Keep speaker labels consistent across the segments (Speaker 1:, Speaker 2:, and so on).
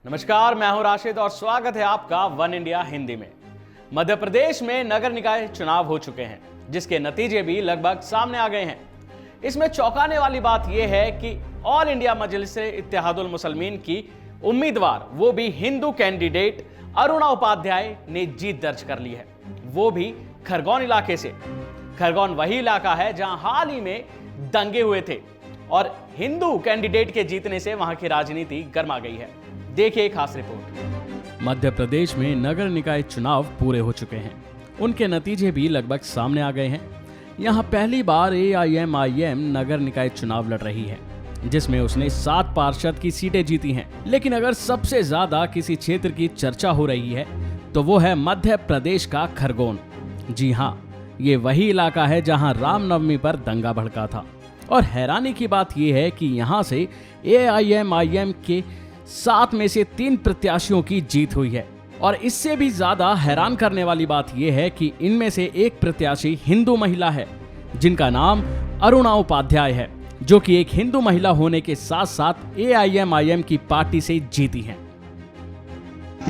Speaker 1: नमस्कार, मैं हूं राशिद और स्वागत है आपका वन इंडिया हिंदी में। मध्य प्रदेश में नगर निकाय चुनाव हो चुके हैं, जिसके नतीजे भी लगभग सामने आ गए हैं। इसमें चौंकाने वाली बात यह है कि ऑल इंडिया मजलिस-ए इत्तेहादुल मुसलमीन की उम्मीदवार, वो भी हिंदू कैंडिडेट अरुणा उपाध्याय ने जीत दर्ज कर ली है, वो भी खरगोन इलाके से। खरगोन वही इलाका है जहां हाल ही में दंगे हुए थे और हिंदू कैंडिडेट के जीतने से वहां की राजनीति गर्मा गई है। देखिए खास रिपोर्ट। मध्य प्रदेश में नगर निकाय चुनाव पूरे हो चुके हैं, उनके नतीजे भी लगभग सामने आ गए हैं। यहां पहली बार AIMIM नगर निकाय चुनाव लड़ रही है, जिसमें उसने 7 पार्षद की सीटें जीती हैं। लेकिन अगर सबसे ज्यादा किसी क्षेत्र की चर्चा हो रही है तो वो है मध्य प्रदेश का खरगोन। जी हाँ, ये वही इलाका है जहां रामनवमी पर दंगा भड़का था। और हैरानी की बात यह है कि यहां से AIMIM के 7 में से 3 प्रत्याशियों की जीत हुई है। और इससे भी ज्यादा हैरान करने वाली बात यह है कि इनमें से एक प्रत्याशी हिंदू महिला है, जिनका नाम अरुणा उपाध्याय है, जो कि एक हिंदू महिला होने के साथ साथ AIMIM की पार्टी से जीती हैं।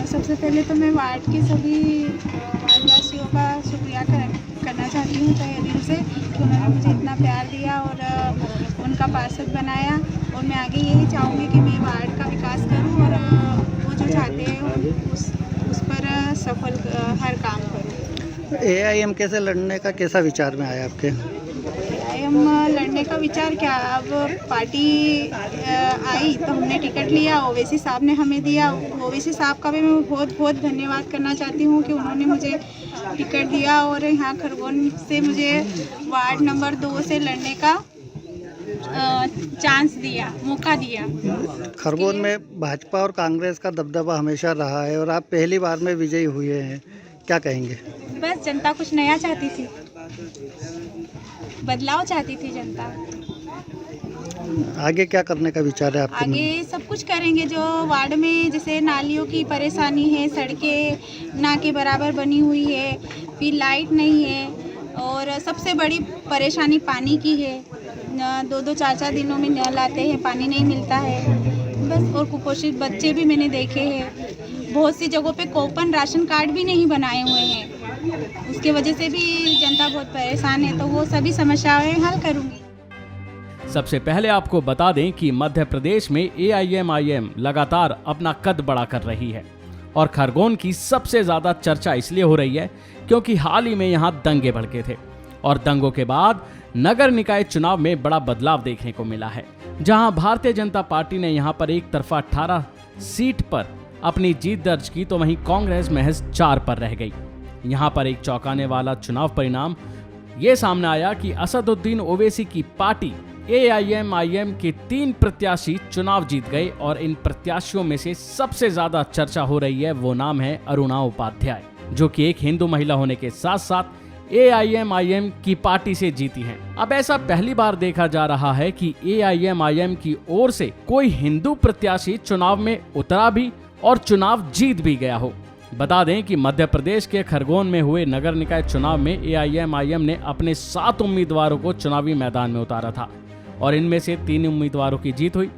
Speaker 2: सबसे पहले तो मैं वार्ड के सभी वार्डवासियों का शुक्रिया करना चाहती हूँ तहे दिल से कि उन्होंने मुझे इतना प्यार दिया और उनका पार्षद बनाया। और मैं आगे यही चाहूँगी कि मैं वार्ड का विकास करूँ और वो जो चाहते हैं उस पर सफल हर काम करूँ।
Speaker 3: AIM कैसे लड़ने का कैसा विचार में आया आपके?
Speaker 2: AIM लड़ने का विचार क्या, अब पार्टी आई तो हमने टिकट लिया, ओवैसी साहब ने हमें दिया। ओवैसी साहब का भी मैं बहुत बहुत धन्यवाद करना चाहती हूँ कि उन्होंने मुझे टिकट दिया और यहाँ खरगोन से मुझे वार्ड नंबर 2 से लड़ने का चांस दिया, मौका दिया।
Speaker 3: खरगोन में भाजपा और कांग्रेस का दबदबा हमेशा रहा है और आप पहली बार में विजयी हुए हैं, क्या कहेंगे?
Speaker 2: बस जनता कुछ नया चाहती थी, बदलाव चाहती थी जनता।
Speaker 3: आगे क्या करने का विचार है आपके?
Speaker 2: आगे सब कुछ करेंगे। जो वार्ड में जैसे नालियों की परेशानी है, सड़कें ना के बराबर बनी हुई है, फिर लाइट नहीं है और सबसे बड़ी परेशानी पानी की है। 2-2 4-4 दिनों में नल आते हैं, पानी नहीं मिलता है बस। और कुपोषित बच्चे भी मैंने देखे हैं। बहुत सी जगहों पे कूपन राशन कार्ड भी नहीं बनाए हुए हैं, उसके वजह से भी जनता बहुत परेशान है। तो वो सभी समस्याएं हल करूँगी।
Speaker 1: सबसे पहले आपको बता दें कि मध्य प्रदेश में AIMIM लगातार अपना कद बड़ा कर रही है और खरगोन की सबसे ज्यादा चर्चा इसलिए हो रही है क्योंकि हाल ही में यहां दंगे भड़के थे और दंगों के बाद नगर निकाय चुनाव में बड़ा बदलाव देखने को मिला है, जहां भारतीय जनता पार्टी ने यहां पर एक तरफा 18 सीट पर अपनी जीत दर्ज की तो वहीं कांग्रेस महज 4 पर रह गई। यहां पर एक चौंकाने वाला चुनाव परिणाम ये सामने आया कि असदुद्दीन ओवैसी की पार्टी AIMIM के 3 प्रत्याशी चुनाव जीत गए और इन प्रत्याशियों में से सबसे ज्यादा चर्चा हो रही है वो नाम है अरुणा उपाध्याय, जो कि एक हिंदू महिला होने के साथ साथ AIMIM की पार्टी से जीती हैं। अब ऐसा पहली बार देखा जा रहा है कि AIMIM की ओर से कोई हिंदू प्रत्याशी चुनाव में उतरा भी और चुनाव जीत भी गया हो। बता दें कि मध्य प्रदेश के खरगोन में हुए नगर निकाय चुनाव में AIMIM ने अपने 7 उम्मीदवारों को चुनावी मैदान में उतारा था और इनमें से 3 उम्मीदवारों की जीत हुई।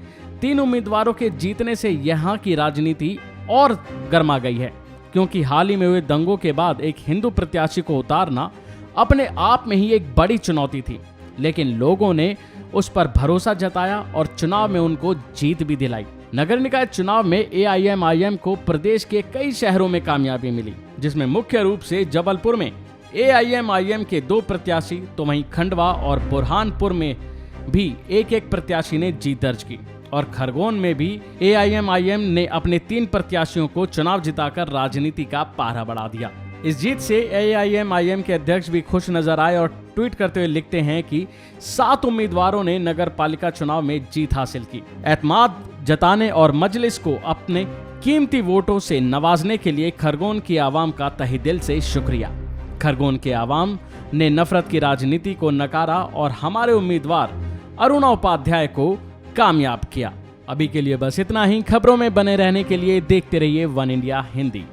Speaker 1: 3 उम्मीदवारों के जीतने से यहाँ की राजनीति और गर्मा गई है, क्योंकि हाल ही में हुए दंगों के बाद एक हिंदू प्रत्याशी को उतारना अपने आप में ही एक बड़ी चुनौती थी, लेकिन लोगों ने उस पर भरोसा जताया और चुनाव में उनको जीत भी दिलाई। नगर निकाय चुनाव में AIMIM को प्रदेश के कई शहरों में कामयाबी मिली, जिसमें मुख्य रूप से जबलपुर में AIMIM के 2 प्रत्याशी तो वहीं खंडवा और बुरहानपुर में भी एक प्रत्याशी ने जीत दर्ज की और खरगोन में भी AIMIM ने अपने 3 प्रत्याशियों को चुनाव जिताकर राजनीति का पारा बढ़ा दिया। इस जीत से AIMIM के अध्यक्ष भी खुश नजर आए और ट्वीट करते हुए लिखते हैं कि 7 उम्मीदवारों ने नगर पालिका चुनाव में जीत हासिल की। एतमाद जताने और मजलिस को अपने कीमती वोटों से नवाजने के लिए खरगोन की आवाम का तहे दिल से शुक्रिया। खरगोन के आवाम ने नफरत की राजनीति को नकारा और हमारे उम्मीदवार अरुणा उपाध्याय को कामयाब किया। अभी के लिए बस इतना ही। खबरों में बने रहने के लिए देखते रहिए वन इंडिया हिंदी।